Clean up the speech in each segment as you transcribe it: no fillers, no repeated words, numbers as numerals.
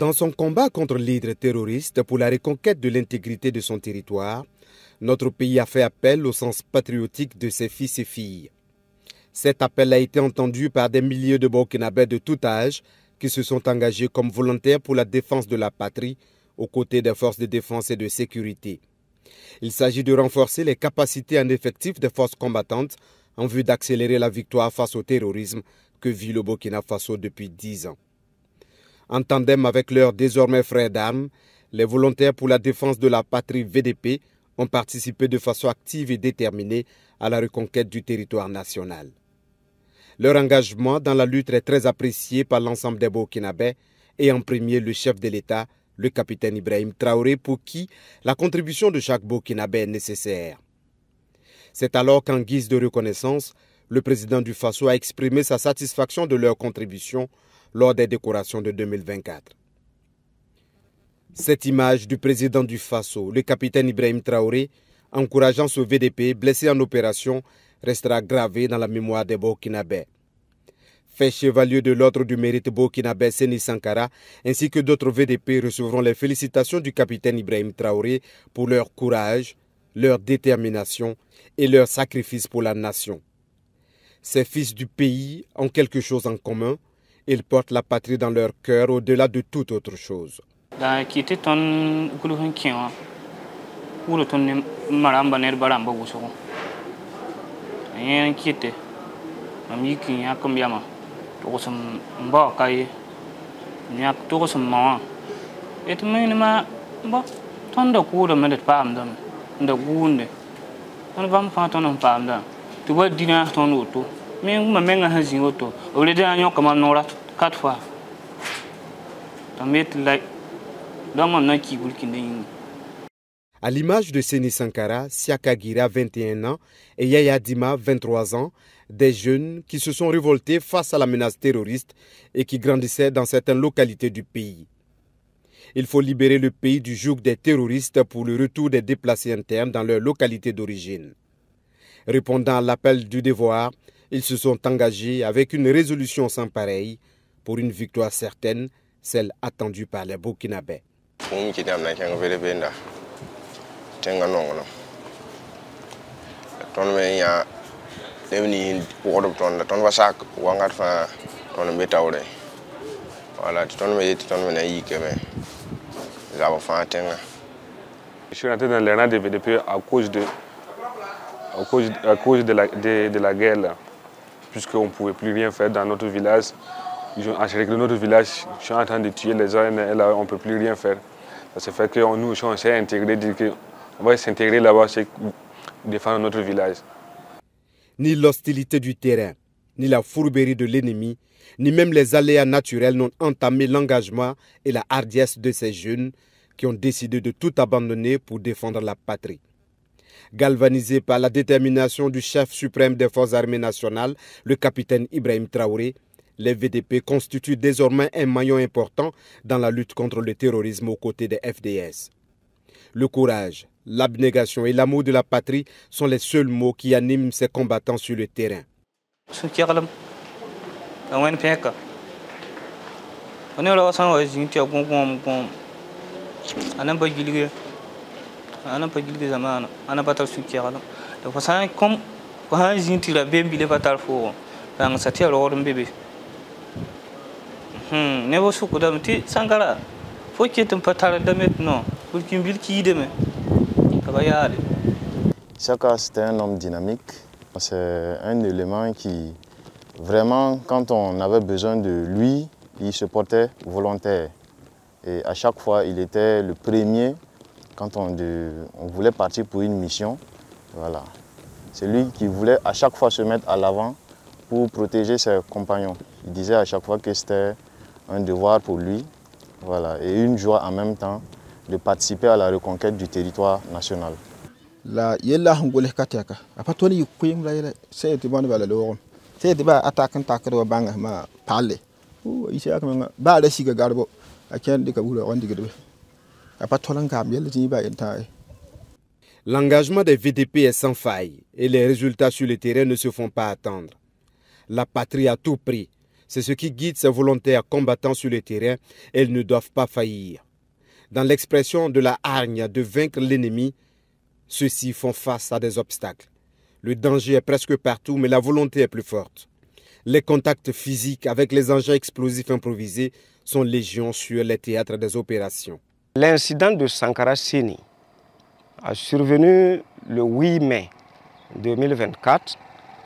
Dans son combat contre l'hydre terroriste pour la reconquête de l'intégrité de son territoire, notre pays a fait appel au sens patriotique de ses fils et filles. Cet appel a été entendu par des milliers de Burkinabés de tout âge qui se sont engagés comme volontaires pour la défense de la patrie aux côtés des forces de défense et de sécurité. Il s'agit de renforcer les capacités en effectif des forces combattantes en vue d'accélérer la victoire face au terrorisme que vit le Burkina Faso depuis 10 ans. En tandem avec leurs désormais frères d'armes, les volontaires pour la défense de la patrie VDP ont participé de façon active et déterminée à la reconquête du territoire national. Leur engagement dans la lutte est très apprécié par l'ensemble des Burkinabés et en premier le chef de l'État, le capitaine Ibrahim Traoré, pour qui la contribution de chaque Burkinabé est nécessaire. C'est alors qu'en guise de reconnaissance, le président du Faso a exprimé sa satisfaction de leur contribution lors des décorations de 2024. Cette image du président du Faso, le capitaine Ibrahim Traoré, encourageant ce VDP blessé en opération, restera gravée dans la mémoire des Burkinabés. Fait chevalier de l'ordre du mérite burkinabé Séni Sankara ainsi que d'autres VDP recevront les félicitations du capitaine Ibrahim Traoré pour leur courage, leur détermination et leur sacrifice pour la nation. Ces fils du pays ont quelque chose en commun, ils portent la patrie dans leur cœur au-delà de toute autre chose. À l'image de Séni Sankara, Siaka Gira, 21 ans, et Yaya Dima, 23 ans, des jeunes qui se sont révoltés face à la menace terroriste et qui grandissaient dans certaines localités du pays. Il faut libérer le pays du joug des terroristes pour le retour des déplacés internes dans leur localité d'origine. Répondant à l'appel du devoir, ils se sont engagés avec une résolution sans pareille pour une victoire certaine, celle attendue par les Burkinabés. Je suis rentré dans les rangs des VDP à cause de la guerre, là, puisqu'on ne pouvait plus rien faire dans notre village. Ils ont encerclé notre village, je suis en train de tuer les uns et là, on ne peut plus rien faire. Ça fait que nous, on s'est intégrés, dit qu'on va s'intégrer là-bas, c'est défendre notre village. Ni l'hostilité du terrain, ni la fourberie de l'ennemi, ni même les aléas naturels n'ont entamé l'engagement et la hardiesse de ces jeunes qui ont décidé de tout abandonner pour défendre la patrie. Galvanisés par la détermination du chef suprême des forces armées nationales, le capitaine Ibrahim Traoré, les VDP constituent désormais un maillon important dans la lutte contre le terrorisme aux côtés des FDS. Le courage, l'abnégation et l'amour de la patrie sont les seuls mots qui animent ces combattants sur le terrain. Siaka, c'était un homme dynamique. C'est un élément qui, vraiment, quand on avait besoin de lui, il se portait volontaire. Et à chaque fois, il était le premier quand on voulait partir pour une mission. Voilà. C'est lui qui voulait à chaque fois se mettre à l'avant pour protéger ses compagnons. Il disait à chaque fois que c'était un devoir pour lui, voilà, et une joie en même temps de participer à la reconquête du territoire national. La yella hungole katiaka apatoni yukuyim la seyeti bon bala lo seyeti ba attaquant takro banga ma parler o isiaka ba la siga garbo aken de kabula on digede apatolan kam yella ti ba enta. L'engagement des VDP est sans faille et les résultats sur le terrain ne se font pas attendre. La patrie à tout prix, C'est ce qui guide ces volontaires combattants sur le terrain et ils ne doivent pas faillir. Dans l'expression de la hargne de vaincre l'ennemi, ceux-ci font face à des obstacles. Le danger est presque partout, mais la volonté est plus forte. Les contacts physiques avec les engins explosifs improvisés sont légion sur les théâtres des opérations. L'incident de Sankara Seni a survenu le 8 mai 2024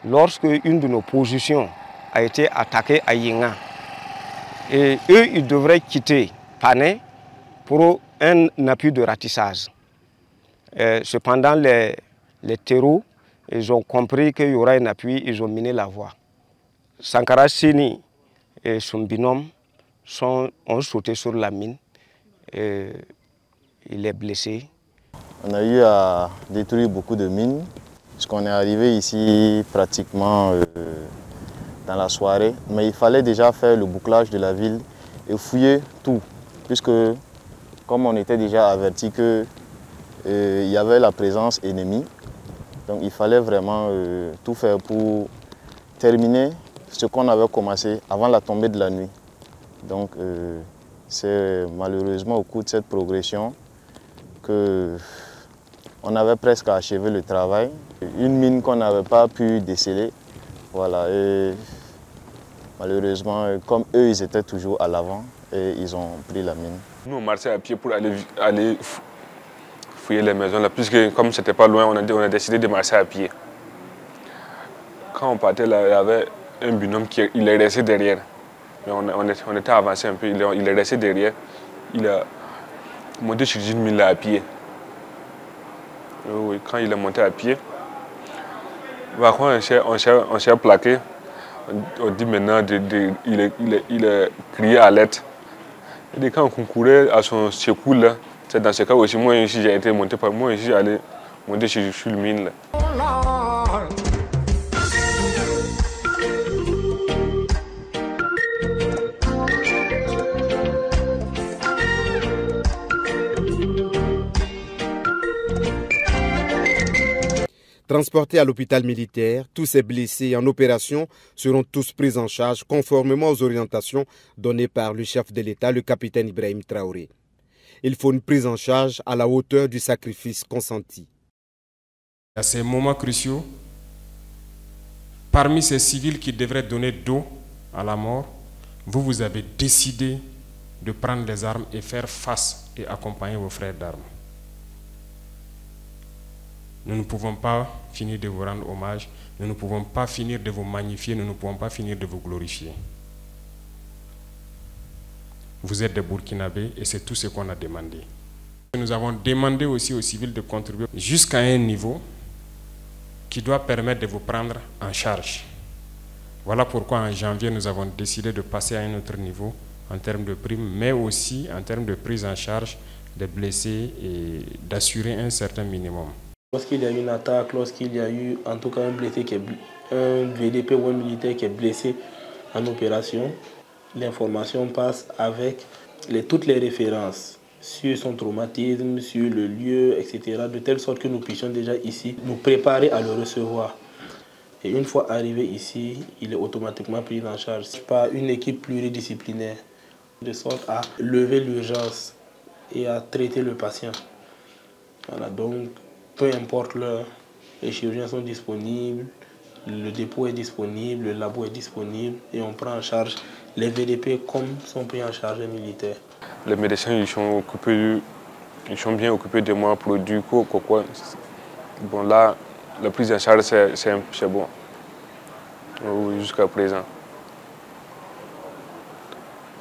lorsque une de nos positions a été attaquée à Yinga. Et eux, ils devraient quitter Pané pour un appui de ratissage. Cependant, les terreaux, ils ont compris qu'il y aura un appui, ils ont miné la voie. Sankara Seni et son binôme ont sauté sur la mine. Et il est blessé. On a eu à détruire beaucoup de mines, puisqu'on est arrivé ici pratiquement dans la soirée. Mais il fallait déjà faire le bouclage de la ville et fouiller tout, puisque comme on était déjà averti qu'il y avait la présence ennemie, donc il fallait vraiment tout faire pour terminer ce qu'on avait commencé avant la tombée de la nuit. Donc c'est malheureusement au cours de cette progression qu'on avait presque achevé le travail. Une mine qu'on n'avait pas pu déceler. Voilà, et malheureusement, comme eux, ils étaient toujours à l'avant et ils ont pris la mine. Nous, on marchait à pied pour aller fouiller les maisons là, puisque comme c'était pas loin, on a décidé de marcher à pied. Quand on partait là, il y avait un binôme qui il est resté derrière. Mais on était avancé un peu, il est resté derrière. Il a monté sur une mine là à pied. Oui, quand il est monté à pied, on s'est plaqué. On dit maintenant il est crié à l'aide. Et quand on courait à son secours là, c'est dans ce cas aussi, moi ici j'ai été monté par moi ici, j'allais monter sur le mine là. Transportés à l'hôpital militaire, tous ces blessés en opération seront tous pris en charge conformément aux orientations données par le chef de l'État, le capitaine Ibrahim Traoré. Il faut une prise en charge à la hauteur du sacrifice consenti. À ces moments cruciaux, parmi ces civils qui devraient donner dos à la mort, vous avez décidé de prendre les armes et faire face et accompagner vos frères d'armes. Nous ne pouvons pas finir de vous rendre hommage, nous ne pouvons pas finir de vous magnifier, nous ne pouvons pas finir de vous glorifier. Vous êtes des Burkinabés et c'est tout ce qu'on a demandé. Nous avons demandé aussi aux civils de contribuer jusqu'à un niveau qui doit permettre de vous prendre en charge. Voilà pourquoi en janvier, nous avons décidé de passer à un autre niveau en termes de primes, mais aussi en termes de prise en charge des blessés et d'assurer un certain minimum. Lorsqu'il y a eu une attaque, lorsqu'il y a eu en tout cas un blessé, un VDP ou un militaire qui est blessé en opération, l'information passe avec toutes les références sur son traumatisme, sur le lieu, etc. De telle sorte que nous puissions déjà ici nous préparer à le recevoir. Et une fois arrivé ici, il est automatiquement pris en charge par une équipe pluridisciplinaire, de sorte à lever l'urgence et à traiter le patient. Voilà, donc peu importe l'heure, les chirurgiens sont disponibles, le dépôt est disponible, le labo est disponible et on prend en charge les VDP comme sont pris en charge les militaires. Les médecins ils sont bien occupés de moi, produits, quoi. Bon là, la prise en charge c'est bon, oui, jusqu'à présent.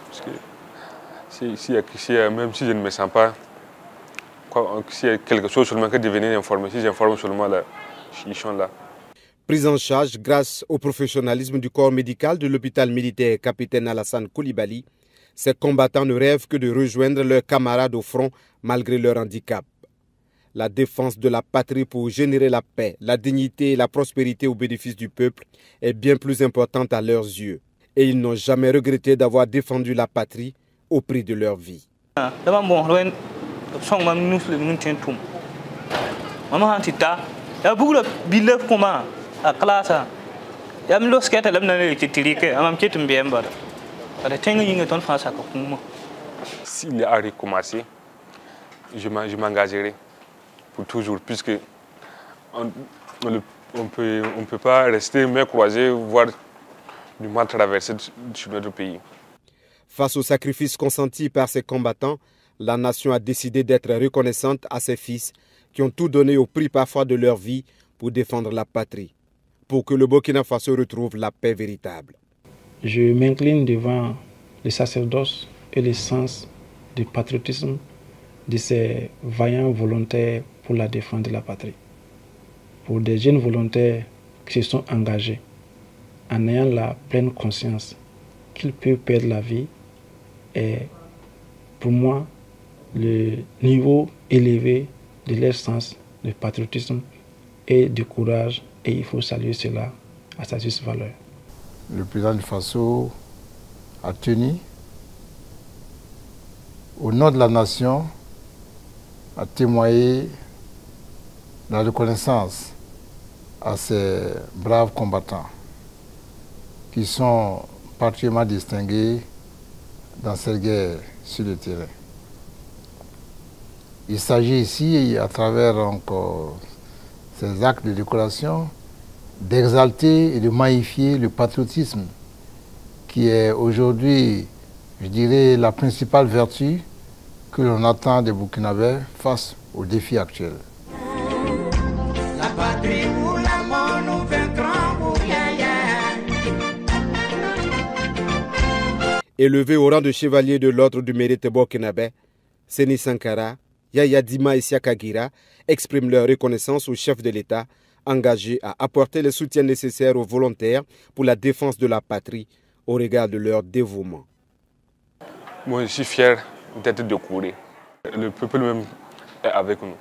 Parce que même si je ne me sens pas, s'il y a quelque chose seulement que de venir informer, si j'informe seulement là, ils sont là. Prise en charge grâce au professionnalisme du corps médical de l'hôpital militaire capitaine Alassane Koulibaly, ces combattants ne rêvent que de rejoindre leurs camarades au front malgré leur handicap. La défense de la patrie pour générer la paix, la dignité et la prospérité au bénéfice du peuple est bien plus importante à leurs yeux. Et ils n'ont jamais regretté d'avoir défendu la patrie au prix de leur vie. S'il a recommencé, je m'engagerai pour toujours, puisque on peut pas rester mains croisées, voir du mal traverser sur notre pays. Face au sacrifice consenti par ces combattants, la nation a décidé d'être reconnaissante à ses fils qui ont tout donné au prix parfois de leur vie pour défendre la patrie, pour que le Burkina Faso retrouve la paix véritable. Je m'incline devant le sacerdoce et le sens du patriotisme de ces vaillants volontaires pour la défense de la patrie. Pour des jeunes volontaires qui se sont engagés en ayant la pleine conscience qu'ils peuvent perdre la vie, est pour moi le niveau élevé de leur sens de patriotisme et de courage, et il faut saluer cela à sa juste valeur. Le président du Faso a tenu, au nom de la nation, à témoigner la reconnaissance à ces braves combattants qui sont particulièrement distingués dans cette guerre sur le terrain. Il s'agit ici, à travers encore ces actes de décoration, d'exalter et de magnifier le patriotisme qui est aujourd'hui, je dirais, la principale vertu que l'on attend des Burkinabés face aux défis actuels. La patrie ou la mort, nous vaincrons ou rien. Élevé au rang de chevalier de l'ordre du mérite burkinabé, Séni Sankara, Yaya Dima et Siakagira expriment leur reconnaissance au chef de l'État engagé à apporter le soutien nécessaire aux volontaires pour la défense de la patrie au regard de leur dévouement. Moi, je suis fier d'être de courir. Le peuple même est avec nous.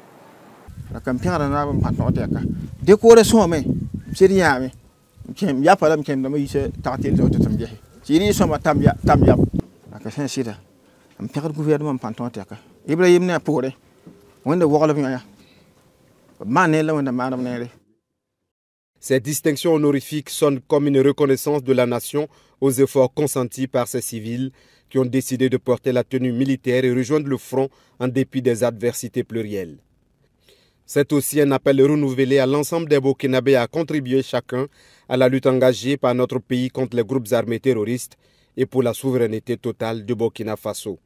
Ces distinctions honorifiques sonnent comme une reconnaissance de la nation aux efforts consentis par ces civils qui ont décidé de porter la tenue militaire et rejoindre le front en dépit des adversités plurielles. C'est aussi un appel renouvelé à l'ensemble des Burkinabés à contribuer chacun à la lutte engagée par notre pays contre les groupes armés terroristes et pour la souveraineté totale du Burkina Faso.